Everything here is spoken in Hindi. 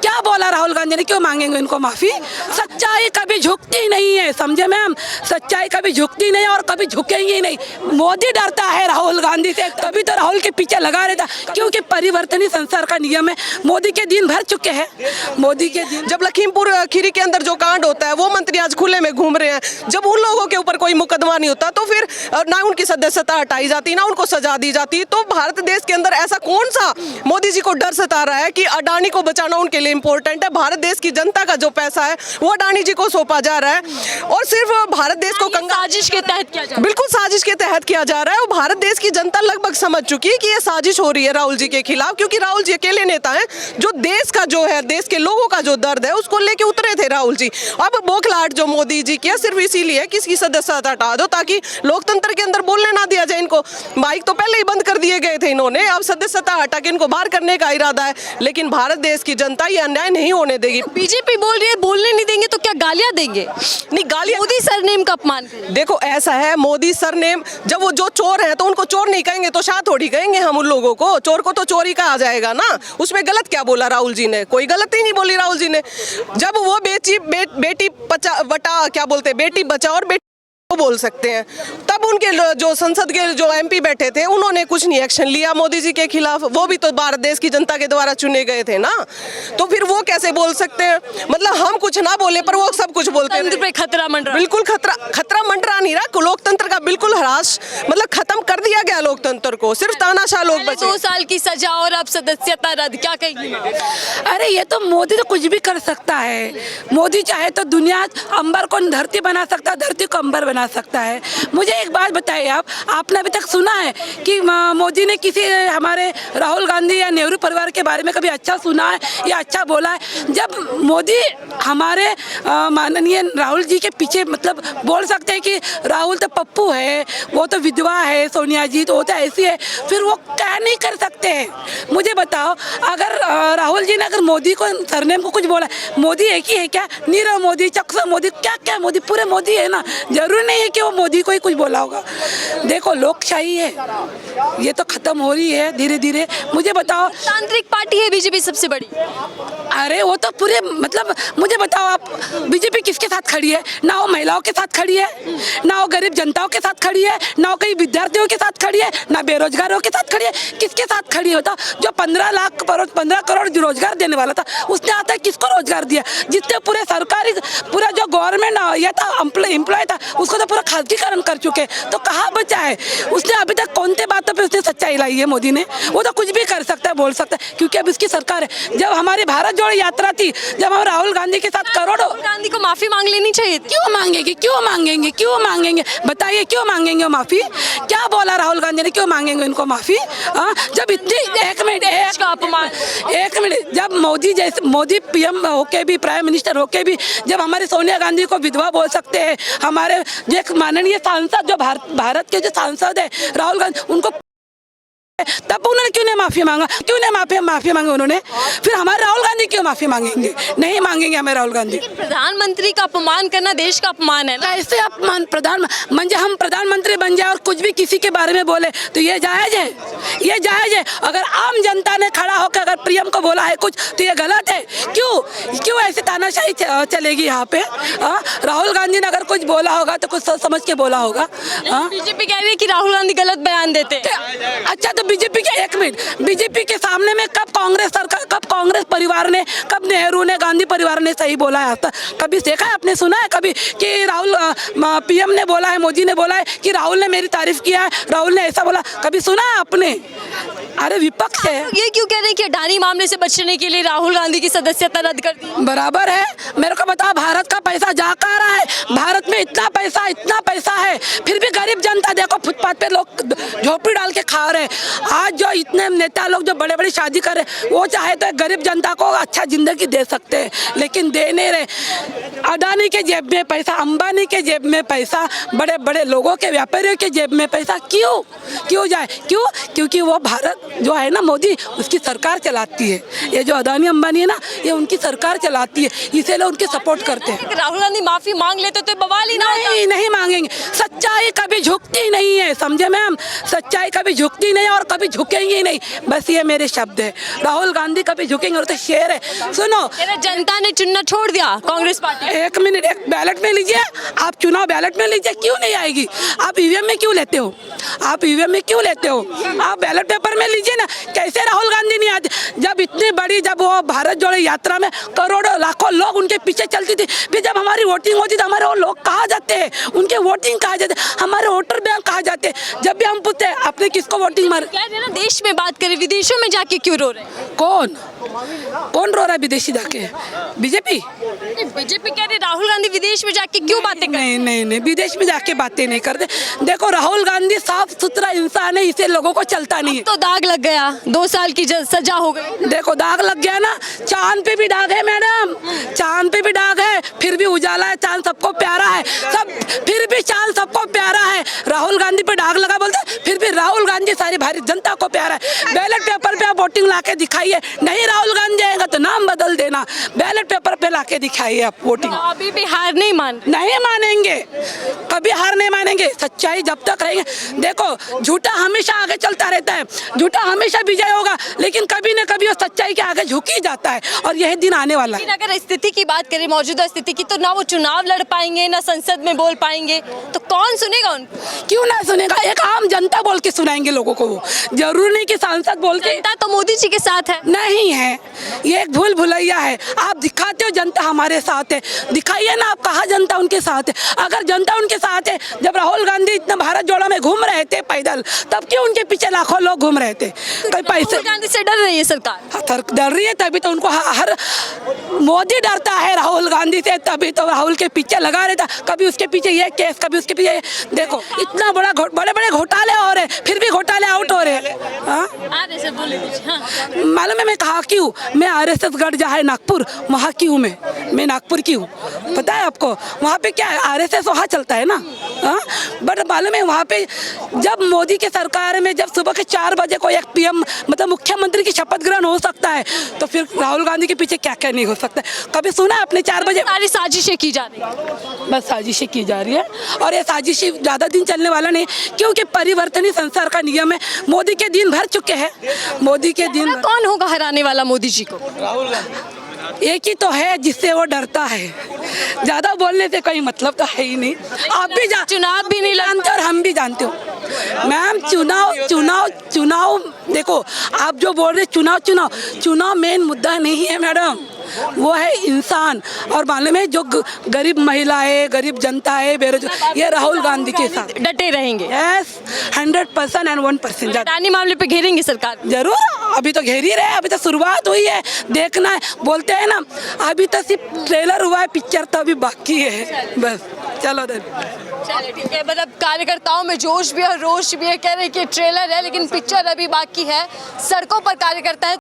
क्या बोला राहुल गांधी ने, क्यों मांगेंगे उनको माफी? सच्चाई कभी झुकती नहीं है, समझे मैम, सच्चाई कभी झुकती नहीं और कभी झुकेंगी ही नहीं। मोदी डरता है राहुल गांधी से, तभी तो राहुल के पीछे लगा रहता, क्योंकि परिवर्तनीय संसार का नियम है। मोदी के दिन भर चुके हैं, मोदी के दिन। जब लखीमपुर खीरी के अंदर जो कांड होता है, वो मंत्री आज खुले में घूम रहे हैं। जब उन लोगों के ऊपर कोई मुकदमा नहीं होता तो फिर ना उनकी सदस्यता हटाई जाती, ना उनको सजा दी जाती। तो भारत देश के अंदर ऐसा कौन सा मोदी जी को डर सता रहा है कि अडानी को बचाना उनके लिए इंपॉर्टेंट है? भारत देश की जनता का जो पैसा है वो अडानी जी को सौंपा जा रहा है और सिर्फ भारत देश को साजिश के तहत किया जा रहा है। बिल्कुल साजिश के तहत किया जा रहा है। और भारत देश की जनता लगभग समझ चुकी है कि ये साजिश हो रही है राहुल जी के खिलाफ, क्योंकि राहुल जी अकेले नेता हैं जो देश का जो है, देश के लोगों का जो दर्द है उसको लेके उतरे थे राहुल जी। अब बौखलाहट जो मोदी जी की सिर्फ इसीलिए कि इसकी सदस्यता हटा दो ताकि लोकतंत्र के अंदर बोलने ना दिया जाए इनको। माइक तो पहले ही बंद कर दिए गए थे इन्होंने, अब सदस्यता हटा के इनको बाहर करने का इरादा है। लेकिन भारत देश की जनता ये अन्याय नहीं होने देगी। बीजेपी बोल रही है बोलने नहीं देंगे तो क्या गालियां देंगे? नहीं, गालियां, मोदी सरनेम का अपमान करें। देखो ऐसा है, मोदी सरनेम, जब वो जो चोर है तो उनको चोर नहीं कहेंगे तो शाह थोड़ी कहेंगे हम उन लोगों को। चोर को तो चोरी कहा जाएगा ना। उसमें गलत क्या बोला राहुल जी ने? कोई गलत ही नहीं बोली राहुल जी ने। जब वो बेटी बेटी बचाओ और बेटी बोल सकते हैं, तब उनके जो संसद के जो एमपी बैठे थे उन्होंने कुछ नहीं एक्शन लिया मोदी जी के खिलाफ। वो भी तो भारत देश की जनता के द्वारा चुने गए थे ना, तो फिर वो कैसे बोल सकते हैं? मतलब हम कुछ ना बोले पर वो सब कुछ बोलते हैं। पे खतरा मंडरा, बिल्कुल खतरा मंडरा नहीं रहा, लोकतंत्र का बिल्कुल ह्रास, मतलब खत्म कर दिया गया लोकतंत्र को। सिर्फ तानाशाह लोग बचे। 2 साल की सजा और अब सदस्यता रद्द, क्या कहेगी? अरे ये तो मोदी तो कुछ भी कर सकता है। मोदी चाहे तो दुनिया अंबर को धरती बना सकता है, धरती को अंबर बना सकता है। मुझे एक बात बताइए, आपने अभी तक सुना है कि मोदी ने किसी हमारे राहुल गांधी या नेहरू परिवार के बारे में कभी अच्छा सुना है या अच्छा बोला है? जब मोदी हमारे माननीय राहुल जी के पीछे मतलब बोल सकते हैं कि राहुल तो पप्पू है, वो तो विधवा है, सोनिया जी तो वो तो ऐसी है, फिर वो क्या नहीं कर सकते हैं? मुझे बताओ, अगर राहुल जी ने अगर मोदी को सरनेम को कुछ बोला, मोदी एक ही है क्या? नीरव मोदी, चक्सर मोदी, क्या क्या मोदी, पूरे मोदी है ना। जरूरी नहीं है कि वो मोदी को ही कुछ बोला होगा। देखो लोकशाही है, ये तो खत्म हो रही है धीरे धीरे। मुझे बताओ, तांत्रिक पार्टी है बीजेपी सबसे बड़ी। अरे वो तो पूरे मतलब, मुझे बताओ आप, बीजेपी किसके साथ खड़ी है? ना वो महिलाओं के साथ खड़ी है, ना वो गरीब जनताओं के साथ खड़ी है, ना वो कई विद्यार्थियों के साथ खड़ी है, ना बेरोजगारों के साथ खड़ी है। किसके साथ खड़ी होता? जो 15 करोड़ रोजगार देने वाला था, उसने आता है किसको रोजगार दिया? जितने पूरे सरकारी, पूरा जो गवर्नमेंट ये था एम्प्लॉय था, उसको तो पूरा खासगीकरण कर चुके। तो कहाँ बचा है? उसने अभी तक कौन सी बातों पे उसने सच्चाई लाई है मोदी ने? वो तो कुछ भी कर सकता है, बोल सकता है, क्योंकि अब इसकी सरकार है। जब हमारी भारत जोड़ो यात्रा थी, जब हम राहुल गांधी के साथ करोड़ों, गांधी को माफी मांग लेनी चाहिए थी। क्यों मांगेंगे, क्यों मांगेंगे, क्यों मांगेंगे? बताइए क्यों मांगेंगे माफी? क्या बोला राहुल गांधी ने, क्यों मांगेंगे उनको माफी? जब इतनी, एक मिनट, जब मोदी पीएम होके भी, प्राइम मिनिस्टर होके भी, जब हमारी सोनिया गांधी को विधवा बोल सकते हैं, हमारे जो माननीय सांसद जो भारत के जो सांसद है राहुल गांधी, उनको तब उन्होंने क्यों नहीं माफी मांगा? क्यों नहीं माफी मांगी उन्होंने? फिर हमारे राहुल गांधी क्यों माफी मांगेंगे? नहीं मांगेंगे हमें राहुल गांधी। प्रधानमंत्री का अपमान करना देश का अपमान है ना। कैसे अपमान? म्हणजे हम प्रधानमंत्री बन जाए और कुछ भी किसी के बारे में बोले तो ये जायज है? ये जायज है? अगर आम जनता ने खड़ा होकर अगर पीएम को बोला है कुछ तो ये गलत है। क्यों ऐसी तानाशाही चलेगी यहाँ पे? राहुल गांधी ने अगर कुछ बोला होगा तो कुछ सोच समझ के बोला होगा। बीजेपी कह रही है कि राहुल गांधी गलत बयान देते। अच्छा, तो बीजेपी के, एक मिनट, बीजेपी के सामने में कब कांग्रेस सरकार, कब कांग्रेस परिवार ने, कब नेहरू ने, गांधी परिवार ने सही बोला है? कभी देखा है, आपने सुना है कभी कि राहुल पीएम ने बोला है, मोदी ने बोला है कि राहुल ने मेरी तारीफ किया है, राहुल ने ऐसा बोला? कभी सुना है आपने? अरे विपक्ष है। ये क्यों कह रहे हैं कि अडानी मामले से बचने के लिए राहुल गांधी की सदस्यता रद्द कर दी? बराबर है। मेरे को बताओ, भारत का पैसा जा कहाँ रहा है? भारत में इतना पैसा है, फिर भी गरीब जनता देखो फुटपाथ पे लोग झोपड़ी डाल के खा रहे हैं। आज जो इतने नेता लोग जो बड़े बड़ी शादी कर रहे, वो चाहे तो गरीब जनता को अच्छा जिंदगी दे सकते हैं, लेकिन दे नहीं रहे। अडानी के जेब में पैसा, अंबानी के जेब में पैसा, बड़े बड़े लोगों के, व्यापारियों के जेब में पैसा क्यों जाए? क्योंकि वो भारत जो है ना मोदी, उसकी सरकार चलाती है। ये जो अदानी अंबानी है ना, ये उनकी सरकार चलाती है, इसीलिए उनके सपोर्ट करते हैं। राहुल गांधी माफी मांग लेते तो बवाल ही ना होता। नहीं, नहीं मांगेंगे। सच्चाई कभी झुकती नहीं है, समझे मैम? सच्चाई कभी झुकती नहीं और कभी झुकेंगी ही नहीं, बस ये मेरे शब्द है। राहुल गांधी कभी झुकेंगे और तो शेर है। सुनो, जनता ने चुनना छोड़ दिया कांग्रेस पार्टी। एक मिनट, एक बैलेट में लीजिए आप, चुनाव बैलेट में लीजिए, क्यों नहीं आएगी? आप ईवीएम में क्यों लेते हो? आप ईवीएम में क्यों लेते हो? आप बैलेट पेपर में लीजिए ना। कैसे राहुल गांधी नहीं आते? जब इतनी बड़ी, जब वो भारत जोड़ो यात्रा में करोड़ों लाखों लोग उनके पीछे चलती थी, फिर जब हमारी वोटिंग होती तो हमारे वो लोग कहाँ जाते हैं? उनके वोटिंग कहाँ जाते? हमारे वोटर बैंक कहाँ जाते? जब भी हम पूछते हैं आपने किसको वोटिंग मार, कह रहे ना देश में बात करें, विदेशों में जाके क्यों रो रहे हैं? कौन रो रहा है विदेशी जाके? बीजेपी? बीजेपी कह रही राहुल गांधी विदेश में जाके क्यों बातें कर? नहीं नहीं नहीं, विदेश में जाके बातें नहीं करते। देखो राहुल गांधी साफ सुथरा इंसान है, इसे लोगों को चलता नहीं है। तो दाग लग गया, 2 साल की सजा हो गई। देखो दाग लग गया ना, चांद पे भी दाग है मैडम, चांद पे भी दाग है, फिर भी उजाला है, चांद सबको प्यारा है, सब फिर भी चांद सबको प्यारा है। राहुल गांधी पे दाग लगा बोलते, फिर भी राहुल गांधी सारी भारतीय जनता को प्यारा है। बैलेट पेपर पे आप वोटिंग ला के दिखाइए, नहीं राहुल गांधी आएगा तो नाम बदल देना, बैलेट पेपर पे ला के दिखाइए आप वोटिंग। अभी भी हार नहीं नहीं मानेंगे, कभी हार नहीं मानेंगे। सच्चाई जब तक रहेंगे, देखो झूठा हमेशा आगे चलता रहता है, झूठा हमेशा विजय होगा, लेकिन कभी न कभी वो सच्चाई के आगे झुक ही जाता है, और यही दिन आने वाला है। लेकिन अगर स्थिति की बात करें, मौजूदा स्थिति की, तो ना वो चुनाव लड़ पाएंगे, ना संसद में बोल पाएंगे, तो कौन सुनेगा उनको? क्यों ना सुनेगा? एक आम जनता बोल के सुनाएंगे लोगों को, वो जरूरी नहीं कि सांसद बोल के। जनता तो मोदी जी के साथ है। नहीं है, ये एक भूल भुलैया है। आप दिखाते हो जनता हमारे साथ है, दिखाइए ना आप कहाँ जनता उनके साथ है। अगर जनता उनके साथ है, जब राहुल गांधी इतना भारत जोड़ो में घूम रहे थे पैदल, तब क्यों उनके पीछे लाखों लोग घूम रहे थे? कोई पैसे राहुल गांधी से डर रही है सरकार? डर रही है, तभी तो उनको हर मोदी डरता है राहुल गांधी से, तभी तो राहुल के पीछे लगा रहता। कभी उसके पीछे ये केस, कभी उसके पीछे ये। देखो इतना बड़ा बड़े बड़े घोटाले हो रहे, फिर भी घोटाले आउट हो रहे। मालूम है मैं कहा क्यों? मैं RSS गढ़ जहाँ है नागपुर, वहाँ की हूँ मैं नागपुर की हूँ। पता है आपको वहाँ पे क्या है? RSS वहाँ चलता है ना। बट मालूम है वहाँ पे जब मोदी के सरकार में जब सुबह के 4 बजे को एक PM मतलब मुख्यमंत्री की शपथ ग्रहण हो सकता है, तो फिर राहुल गांधी के पीछे क्या क्या नहीं हो सकता है? कभी सुना है आपने 4 बजे? सारी साजिशें की जा रही है। बस साजिशें की जा रही है, और ये साजिशें ज़्यादा दिन चलने वाला नहीं, क्योंकि परिवर्तन ही संसार का नियम है। मोदी के दिन भर चुके हैं, मोदी के दिन। कौन होगा हराने वाला मोदी जी को? एक ही तो है जिससे वो डरता है, ज्यादा बोलने से कोई मतलब तो है ही नहीं। आप भी चुनाव भी नहीं जानते और हम भी जानते हो मैम। चुनाव देखो, आप जो बोल रहे चुनाव मेन मुद्दा नहीं है मैडम, वो है इंसान। और मालूम है जो गरीब महिलाएं, गरीब जनता है, बेरोजगार, ये राहुल गांधी के साथ डटे रहेंगे। Yes, 100% and 1%। अडानी मामले पे घेरेंगे सरकार? जरूर, अभी तो घेर ही रहे, अभी तो शुरुआत हुई है, देखना है। बोलते हैं ना अभी तो सिर्फ ट्रेलर हुआ है, पिक्चर तो अभी बाकी है। बस चलो चलिए ठीक है। मतलब कार्यकर्ताओं में जोश भी है, रोश भी है, कह रहे हैं कि ट्रेलर है लेकिन पिक्चर अभी बाकी है। सड़कों पर कार्यकर्ता है,